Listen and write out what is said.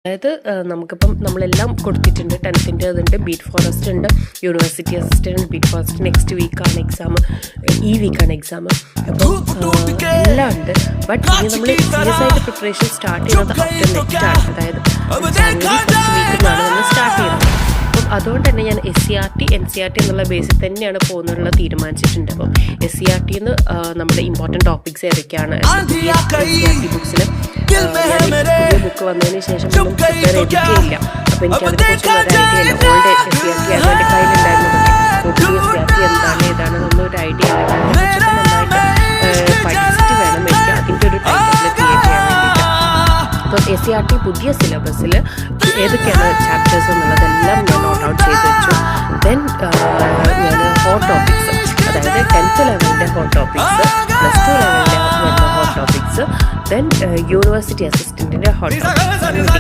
അതായത് നമുക്കിപ്പം നമ്മളെല്ലാം കൊടുത്തിട്ടുണ്ട്. 10th അതുണ്ട്, ബീറ്റ് ഫോറസ്റ്റ് ഉണ്ട്, university assistant, beat forest next വീക്കാണ് എക്സാം, ഈ വീക്കാണ് എക്സാം. അപ്പം എല്ലാം ഉണ്ട്. ബട്ട് ഇനി നമ്മൾ സീരിയസ് ആയിട്ട് പ്രിപ്പറേഷൻ സ്റ്റാർട്ട് ചെയ്യുന്നത് ആഫ്റ്റർ നെക്സ്റ്റ് ആണ്. അതായത് ജാനുവരി ഫസ്റ്റ് വീക്കിൽ നിന്നാണ് നമ്മൾ സ്റ്റാർട്ട് ചെയ്യുന്നത്. അപ്പം അതുകൊണ്ട് തന്നെ ഞാൻ SCRT NCRT എന്നുള്ള ബേസിൽ തന്നെയാണ് പോകുന്നുള്ള തീരുമാനിച്ചിട്ടുണ്ട്. അപ്പം SCRTന്ന് നമ്മുടെ ഇമ്പോർട്ടൻറ്റ് ടോപ്പിക്സ് ഏതൊക്കെയാണ് SCRT ബുക്സിൽ പുതിയ ബുക്ക് വന്നതിന് ശേഷം ഒന്നും പ്രിപ്പയർ ചെയ്തിട്ടില്ല. അപ്പോൾ എനിക്ക് അതിനെക്കുറിച്ചൊന്നും ഒരു ഐഡിയ ഇല്ല. ഓൾഡ് SCRT ആയിരുന്നു എൻ്റെ കയ്യിലുണ്ടായിരുന്നത്. പുതിയ SCRT എന്താണ് ഏതാണെന്നൊന്നും ഒരു ഐഡിയ ഇല്ല. അതിനെക്കുറിച്ചൊക്കെ നന്നായിട്ട് പഠിച്ചിട്ട് വേണം എനിക്ക് അതിൻ്റെ ഒരു ടൈം ടേബിൾ ക്രിയേറ്റ് ചെയ്യാൻ വേണ്ടിയിട്ട്. അപ്പം SCRT പുതിയ സിലബസിൽ ഏതൊക്കെയാണ് ചാപ്റ്റേഴ്സ് എന്നുള്ളതെല്ലാം ഞാൻ നോട്ട് ഔട്ട് ചെയ്ത് വെച്ചു. ദെൻ ഞാൻ ഹോട്ട് ടോപ്പിക്സ്, അതായത് 10th ലെവലിൻ്റെ ഹോട്ട് ടോപ്പിക്സ്, +2 ലെവലിൻ്റെ ഹോട്ട് ടോപ്പിക്സ്, ദെൻ യൂണിവേഴ്സിറ്റി അസിസ്റ്റൻറ്റിൻ്റെ ഹോട്ട് ടോപ്പിക്സ്,